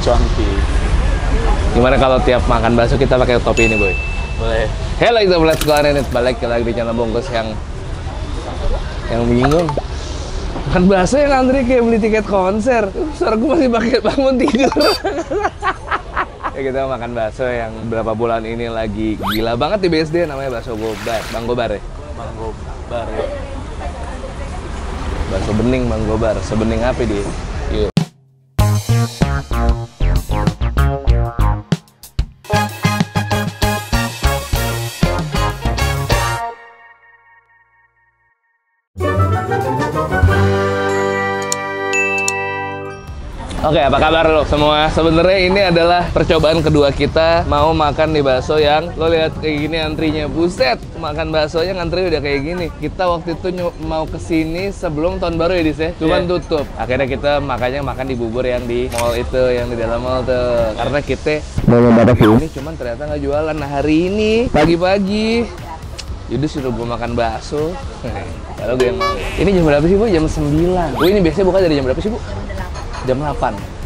Cuanki. Gimana kalau tiap makan bakso kita pakai topi ini, Boy? Boleh. Hello, itu Let's Go Arenit. Balik lagi di channel Bungkus yang bingung. Makan bakso yang antri kayak beli tiket konser. Suara gue masih pakai bangun tidur. Ya, kita makan bakso yang berapa bulan ini lagi gila banget di BSD, namanya bakso Gobar. Bang Gobar ya? Bang Gobar ya. Bakso bening Bang Gobar. Sebening apa dia? Yuk. Oke, apa kabar lo semua? Sebenarnya ini adalah percobaan kedua kita mau makan di bakso yang lo lihat kayak gini antrinya. Buset, makan baksonya ngantri udah kayak gini. Kita waktu itu mau kesini sebelum tahun baru ya, Dis ya? Cuman tutup. Akhirnya kita makanya makan di bubur yang di mall itu, yang di dalam mall tuh. Karena kita mau nyoba ini, cuman ternyata nggak jualan. Nah, hari ini pagi-pagi jadi suruh gue makan bakso. Kalau gue yang mau. Ini jam berapa sih, Bu? Jam 9. Oh, ini biasanya buka dari jam berapa sih, Bu? Jam 8.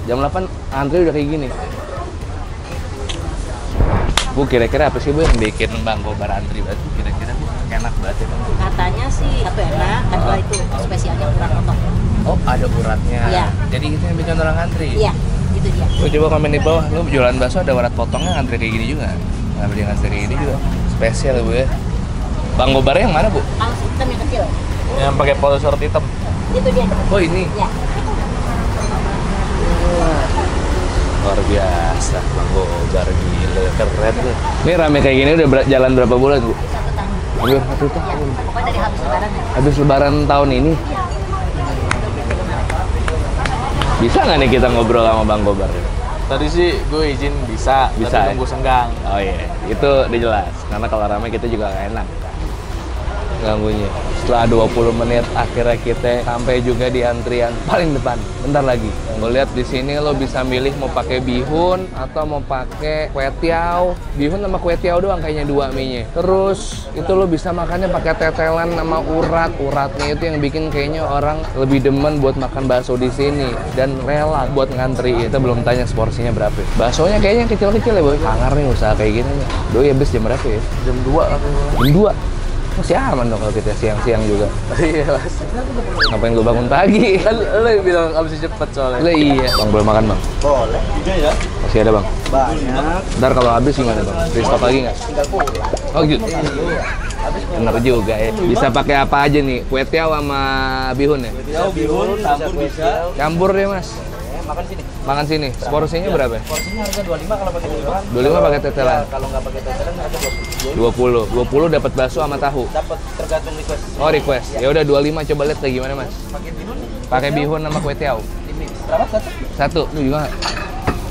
Jam 8 antri udah kayak gini. Bu, kira-kira apa sih, Bu, yang bikin Bang Gobar antri banget? Kira-kira, Bu, enak banget ya, Bang? Katanya sih satu enak, kedua itu spesialnya urat potong. Oh, ada uratnya. Iya. Jadi itu yang bikin orang antri? Iya, itu dia. Lu coba komen di bawah, lu jualan bakso ada urat potongnya antri kayak gini juga? Kenapa dia antri kayak gini juga? Spesial ya, Bu ya? Bang Gobar yang mana, Bu? Paus hitam yang kecil. Yang pakai polo short hitam. Itu dia. Oh, ini? Iya. Luar biasa, Bang Gobar, gila, keren tuh. Ini rame kayak gini udah jalan berapa bulan, Bu? 1 tahun. Udah 1 tahun. Ya, pokoknya dari habis lebaran. Habis lebaran tahun ini. Bisa nggak nih kita ngobrol sama Bang Gobar? Tadi sih gue izin bisa Bisa, tapi ya? nunggu senggang. Oh iya, itu udah jelas. Karena kalau ramai kita juga nggak enak ganggunya. Setelah 20 menit akhirnya kita sampai juga di antrian paling depan. Bentar lagi. Gue lihat di sini lo bisa milih mau pakai bihun atau mau pakai kue tiaw. Bihun sama kue tiaw doang kayaknya 2 mie-nya. Terus itu lo bisa makannya pakai tetelan sama urat. Uratnya itu yang bikin kayaknya orang lebih demen buat makan bakso di sini dan rela buat ngantri. Kita belum tanya porsinya berapa. Baksonya kayaknya kecil-kecil ya, Boy. Hangar nih usaha kayak gini nih. Doi habis jam berapa ya? Jam 2 katanya. Jam 2. Masih aman dong kalau kita siang-siang juga. Iya, Mas. Ngapain gue bangun pagi? Kan lo yang bilang abis cepet soalnya. Lah iya. Bang, boleh makan, Bang? Boleh. Juga ya. Masih ada, Bang? Banyak. Ntar kalau habis gimana, Bang? Restock lagi nggak? Tinggal pulang. Oh gitu. Bener juga ya. Bisa pakai apa aja nih? Kue tiaw sama bihun ya? Jauh bihun, campur bisa. Campur deh, Mas. Makan sini. Makan sini. Porsinya berapa ya? Porsinya harga 25 kalau pakai tetelan. 25 pakai tetelan. Kalau nggak pakai tetelan harga 20. 20 dapat bakso sama tahu. Dapat tergantung request. Oh, request. Ya udah 25, coba lihat lagi gimana, Mas? Pakai bihun. Pakai bihun sama kue tiaw. Di mix. Berapa satu? Satu. Lu juga nggak?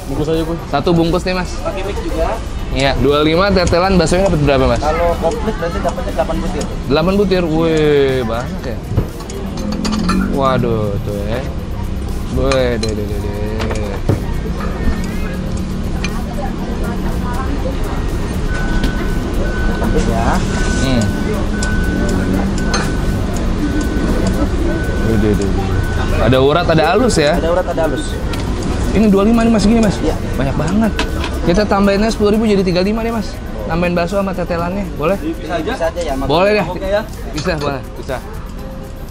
Bungkus aja gue. 1 bungkus nih, Mas. Pakai mix juga. Iya, 25 tetelan baksonya dapat berapa, Mas? Kalau komplit berarti dapatnya 8 butir. 8 butir. Wih, banyak ya. Waduh, tuh ya. Wih, deh. Ya. Deh. Ada urat, ada halus ya. Ada urat, ada halus. Ini 25 nih, Mas, gini, Mas. Iya. Banyak banget. Kita tambahinnya 10.000 jadi 35 nih, Mas. Tambahin bakso sama tetelannya, boleh? Bisa aja ya. Boleh deh. Oke ya. Bisa, boleh. Bisa.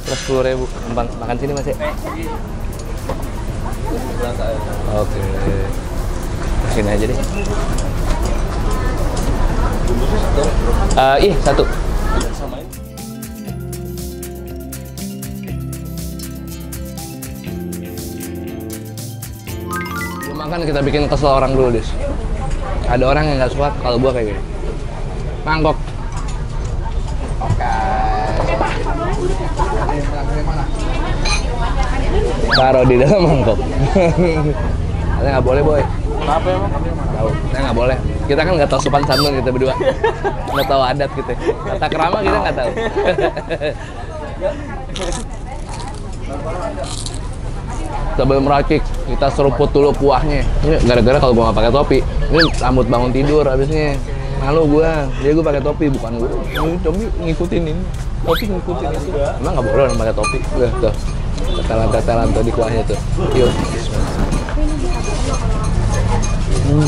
Terus 10.000. Makan sini, Mas ya. Oke. Sini aja deh. Iya, 1. Belum makan kita bikin kesel orang dulu, Dis. Ada orang yang nggak suka kalau gua kayak gini. Mangkok. Oke. Taruh di dalam mangkok. Katanya nggak boleh, Boy. Kenapa emang? Tahu, saya nggak boleh. Kita kan nggak tahu sopan santun kita berdua, nggak tahu adat gitu. Kata kerama kita nggak tahu. Sebelum meracik, kita seruput dulu kuahnya. Ini gara-gara kalau gua nggak pakai topi, ini rambut bangun tidur habisnya. Malu gua, jadi gua pakai topi, bukan gua. Ini topi ngikutin ini, topi ngikutin itu. Emang nggak boleh orang pakai topi. Udah tuh, tetelan-tetelan tuh di kuahnya tuh. Yuk. Ini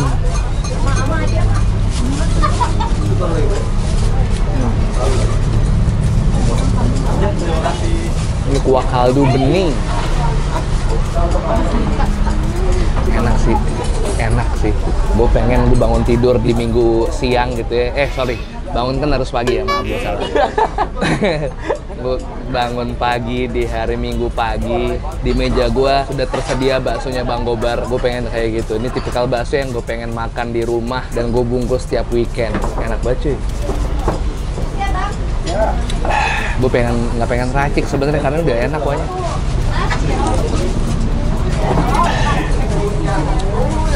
kuah kaldu bening. Enak sih. Gue pengen gue bangun tidur di minggu siang gitu ya. Sorry, bangun kan harus pagi ya, maaf gue salah. Gue bangun pagi di hari Minggu pagi, di meja gue sudah tersedia baksonya Bang Gobar. Gue pengen kayak gitu. Ini tipikal bakso yang gue pengen makan di rumah dan gue bungkus setiap weekend. Enak banget cuy. Gue nggak pengen racik sebenarnya karena udah enak kuahnya.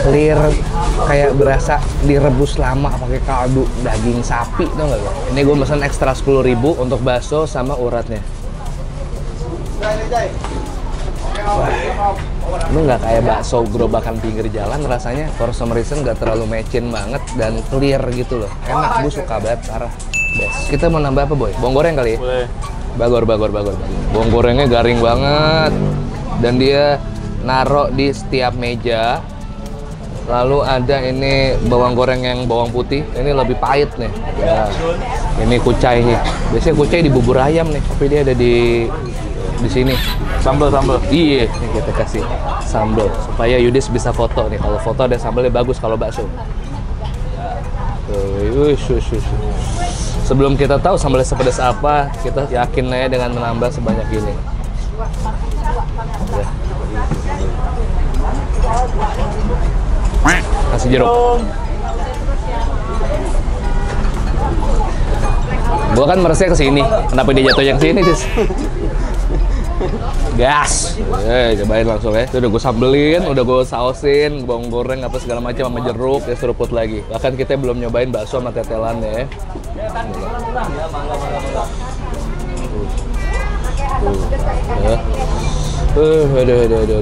Clear, kayak berasa direbus lama pakai kaldu daging sapi, tau nggak lo? Ini gue pesan ekstra 10.000 untuk bakso sama uratnya. Wah, ini nggak kayak bakso gerobakan pinggir jalan rasanya. For some reason nggak terlalu mecin banget dan clear gitu loh. Enak, gue suka banget, parah. Best. Kita mau nambah apa, Boy? Bawang goreng kali ya? Boleh. Bagor. Bawang gorengnya garing banget. Dan dia naro di setiap meja. Lalu ada ini bawang goreng yang bawang putih. Ini lebih pahit nih. Ya. Ini kucai nih. Biasanya kucai di bubur ayam nih, tapi dia ada di sini. Sambal. Iya, ini kita kasih sambal supaya Yudis bisa foto nih. Kalau foto ada sambalnya bagus kalau bakso. Sebelum kita tahu sambalnya sepedas apa, kita yakin aja dengan menambah sebanyak ini. Ya. Kasih jeruk. Gua kan meresnya ke sini. Kenapa dia jatuhnya ke sini, Sis? Gas. Cobain langsung ya. Itu udah gue sambelin, udah gue sausin, bawang goreng apa segala macam sama jeruk, ya seruput lagi. Bahkan kita belum nyobain bakso sama tetelan ya.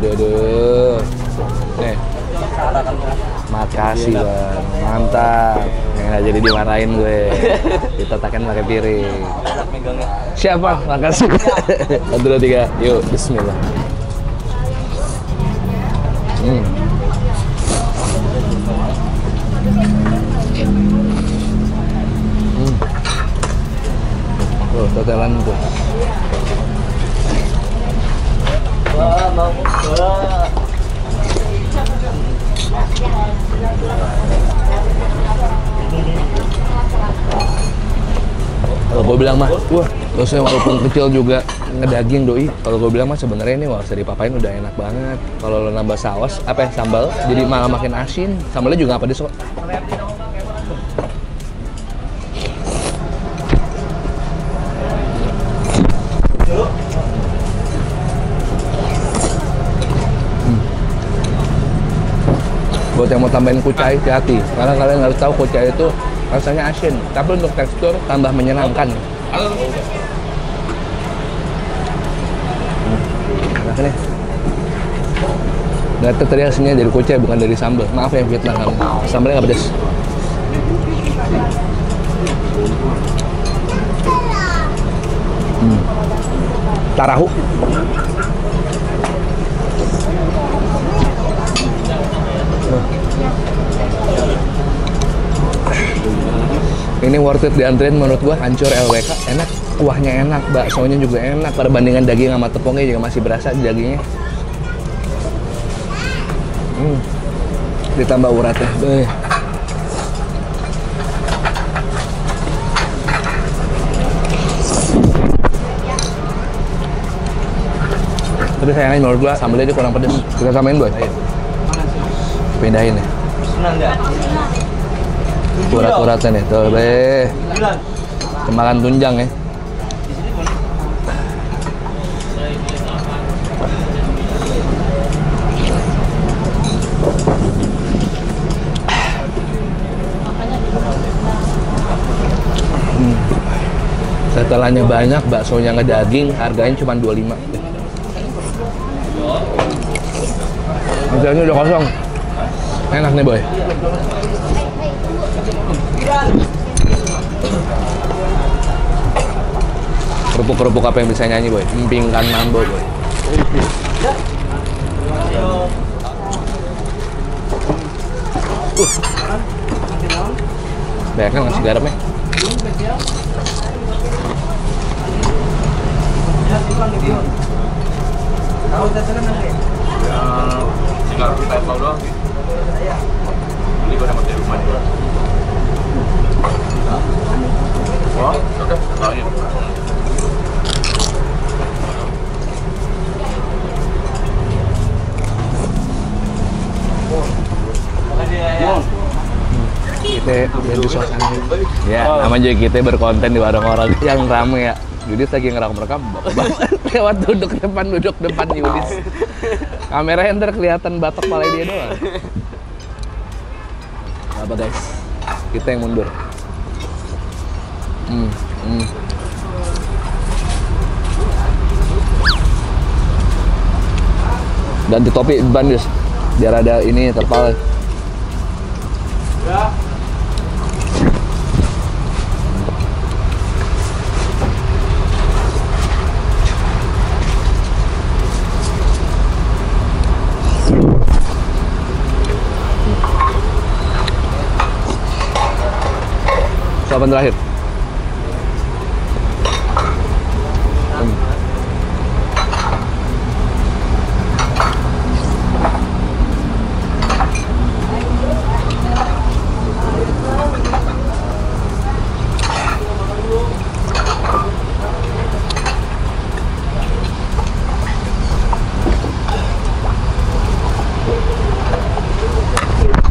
Aduh. Nih. Makasih Bang, mantap. Nggak jadi dimarahin gue. Kita takan pakai piring. Siapa? Makasih. 1, 2, 3, yuk, bismillah. Oh, tetelan tuh. Kalau gue bilang mah, wah, dosanya walaupun kecil juga ngedaging doi. Kalau gue bilang mah sebenarnya ini wah, dari papain udah enak banget. Kalau lo nambah saus, sambal, jadi malah makin asin. Sambalnya juga nggak pedes kok. Buat yang mau tambahin kucai, hati-hati. Karena kalian harus tahu kucai itu rasanya asin, tapi untuk tekstur tambah menyenangkan. Enak nih. Dapat tadi asinnya dari kucai, bukan dari sambal. Maaf ya fitnah kamu. Sambalnya nggak pedas. Tarahu. Ini worth it diantrein menurut gua. Hancur LWK, enak, kuahnya enak, baksonya juga enak. Perbandingan daging sama tepungnya juga masih berasa di dagingnya. Ditambah uratnya. Tapi sayangnya menurut gua sambalnya dia kurang pedes. Kita tambahin, Boy. Ayo. Pindahin ya. Senang nggak? Urat-uratnya nih, tuh be. Kemakan tunjang ya. Setelannya banyak, baksonya ngedaging, harganya cuma 25. Mejannya udah kosong. Enak nih, Boy. Kerupuk-kerupuk apa yang bisa nyanyi, Boy? Empingkan mambo, Boy. Banyak kan ngasih garamnya. Tahu tetelan nanti. Ya, tinggal kita tahu doang sih. Ini gue dapat dari rumah nih. Oh, oke, tahunya. Kita ganti suasana. Ya, namanya juga kita berkonten di warung orang yang rame ya. Yudis lagi ngerekam lewat duduk depan Yudis. Kameranya ntar kelihatan batok kepala dia doang. Apa guys? Kita yang mundur. Ganti topi bandis biar ada ini terpal. Suapan terakhir.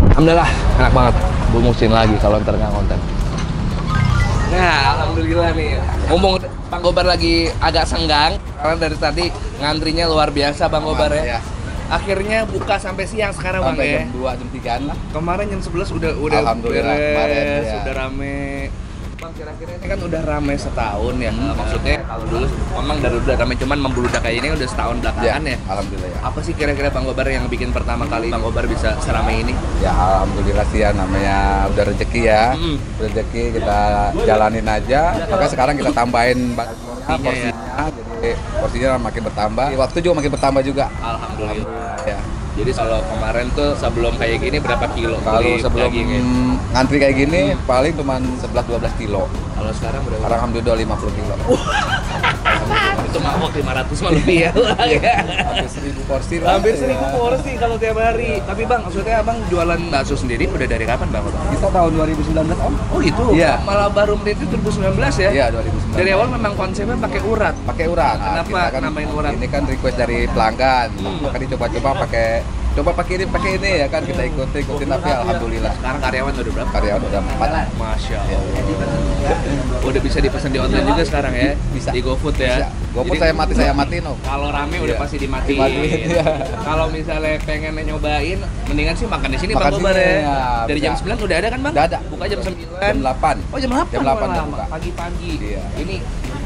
Alhamdulillah, enak banget. Gue musin lagi kalau ntar nggak konten. Nah, alhamdulillah nih. Ngomong Bang Gobar lagi agak senggang karena dari tadi ngantrinya luar biasa Bang Gobar ya. Akhirnya buka sampai siang sekarang Bang ya. Jam 2, jam 3-an lah. Kemarin jam 11 udah Alhamdulillah, beres, kemarin, ya. udah rame. Bang, kira-kira ini kan udah rame setahun ya. Maksudnya kalau dulu memang dari udah rame, cuman membludak kayak ini udah setahun belakangan ya. Alhamdulillah ya. Apa sih kira-kira Bang Gobar yang bikin pertama kali Bang Gobar bisa seramai ini? Ya alhamdulillah sih ya, namanya udah rezeki ya. Rezeki kita jalanin aja. Maka sekarang kita tambahin porsinya, jadi porsinya makin bertambah. Waktu juga makin bertambah juga. Alhamdulillah. Ya. Jadi kalau kemarin tuh sebelum kayak gini berapa kilo? Kalau beli sebelum dagingnya? ngantri kayak gini paling cuma 11-12 kilo. Kalau sekarang berapa? Sekarang alhamdulillah 50 kilo. Itu mabok 500 mah lebih ya. Hampir 1000 porsi lah. Hampir 1000 porsi kalau tiap hari. Tapi Bang, maksudnya Abang jualan bakso sendiri udah dari kapan Bang? Kita tahun 2019 Om. Oh gitu? Iya. Malah baru merintis 2019 ya? Iya 2019. Dari awal memang konsepnya pakai urat. Pakai urat. Nah, Kenapa kita namain urat? Ini kan request dari pelanggan. Maka dicoba-coba pakai pakai ini ya kan, kita ikutin tapi alhamdulillah Sekarang karyawan udah berapa? karyawan udah 4. Masya Allah. Udah bisa dipesan di online juga sekarang ya? Bisa. Di GoFood ya? GoFood Jadi, saya matiin Om. kalau rame udah Iya. pasti dimatiin. Dimatiin, iya. Kalau misalnya pengen nyobain, mendingan sih makan di sini Makan Bang Gobar sini, ya. ya, Dari jam bisa. 9 udah ada kan Bang? Udah ada. Buka jam 9. Jam 8. Oh jam 8? Jam 8 udah malah, buka. pagi-pagi. Iya. Ini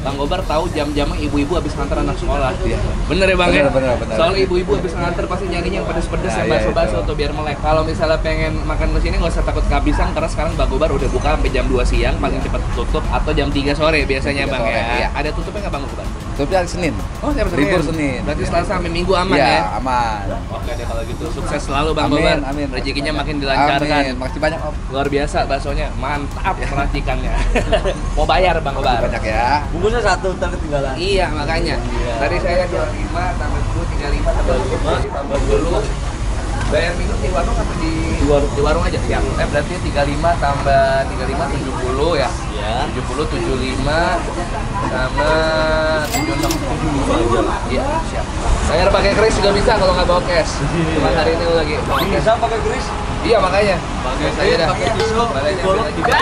Bang Gobar tahu jam-jamnya ibu-ibu habis nganter anak sekolah. Iya. Bener ya Bang ya? Bener. Soalnya ibu-ibu habis nganter pasti nyarinya yang pedes-pedes Nah, yang iya, bakso-bakso itu. tuh biar melek. Kalau misalnya pengen makan ke sini nggak usah takut kehabisan karena sekarang Bang Gobar udah buka sampai jam 2 siang, paling cepat tutup atau jam 3 sore biasanya 3 Bang sore, ya. iya. Ada tutupnya nggak Bang Gobar? Tutupnya hari Senin. Oh, siapa Libur Senin. Berarti Selasa sampai Minggu aman Iya, ya? aman. Oke deh kalau gitu. Sukses selalu Bang Amin, Gobar. amin. Rezekinya makin dilancarkan. Amin. Makasih banyak Om. Luar biasa baksonya. Mantap racikannya. Mau bayar Bang Gobar? Banyak ya. Bungkusnya satu, ntar ketinggalan. Iya, makanya. Tadi saya 25 tambah 10 35 tambah 5 tambah 10. Bayar minum di warung atau di warung aja? Ya. Berarti 35 tambah 35 70 ya. Iya. 70 75 sama 76 Iya, siap. Bayar pakai kris juga bisa kalau nggak bawa cash. Cuma hari ini lagi bawa cash. Bisa pakai kris? Iya, makanya. Pakai Saya dah. pakai pisau, Balenya golok ambil juga.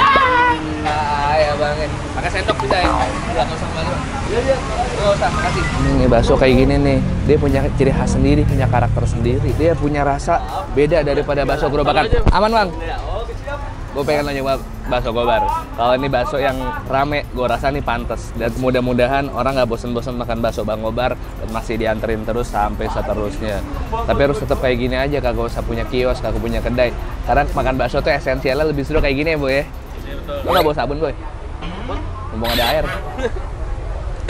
Ah, ya Bang. Pakai sendok bisa ya? Enggak usah balik. Iya. Enggak usah, makasih. Ini bakso kayak gini nih. Dia punya ciri khas sendiri, punya karakter sendiri. Dia punya rasa beda daripada bakso gerobakan. Aman, Bang? Oke, siap. Gue pengen nyoba bakso Gobar. Kalau ini bakso yang rame, gue rasa nih pantes. Dan mudah-mudahan orang nggak bosen-bosen makan bakso Bang Gobar dan masih dianterin terus sampai seterusnya. Tapi harus tetap kayak gini aja, kagak usah punya kios, kagak punya kedai. Karena makan bakso tuh esensialnya lebih seru kayak gini ya, Boy ya. Lo nggak bawa sabun, Boy? Mumpung ada air.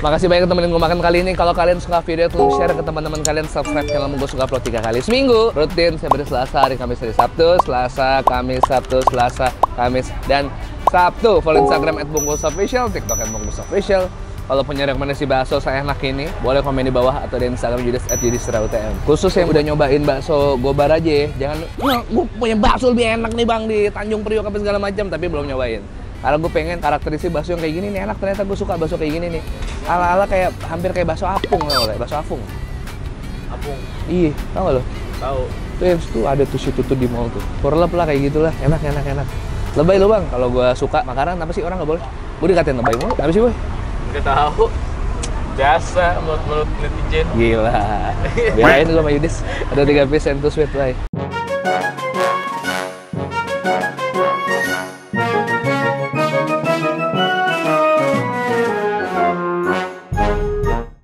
Makasih banyak temenin gue makan kali ini. Kalau kalian suka video, tolong share ke teman-teman kalian, subscribe channel gue suka upload 3 kali seminggu. Rutin, saya beri Selasa, hari Kamis, hari Sabtu, Selasa, Kamis, Sabtu, Selasa, Kamis, dan Sabtu. Follow Instagram @bungkusofficial, TikTok @bungkusofficial. Kalau punya rekomendasi bakso saya enak ini, boleh komen di bawah atau di Instagram @yudis_utm. Khusus yang udah nyobain bakso Gobar aja ya, jangan, gue punya bakso lebih enak nih bang di Tanjung Priok apa segala macam, tapi belum nyobain. Karena gue pengen karakteristik bakso yang kayak gini nih enak, ternyata gue suka bakso kayak gini nih. Ala-ala kayak hampir kayak bakso apung loh, kayak bakso apung. Apung. Iya, tau gak lo? Tahu. Tuh yang situ ada tuh situ tuh di mall tuh. Porlep lah kayak gitulah, enak. Lebay lo bang, kalau gue suka makanan apa sih orang nggak boleh? Gue dikatain lebay mulu, apa sih boy? Nggak tahu. Biasa menurut netizen. Gila. Biarin gue sama Yudis. Ada 3 piece and 2 sweet, bye.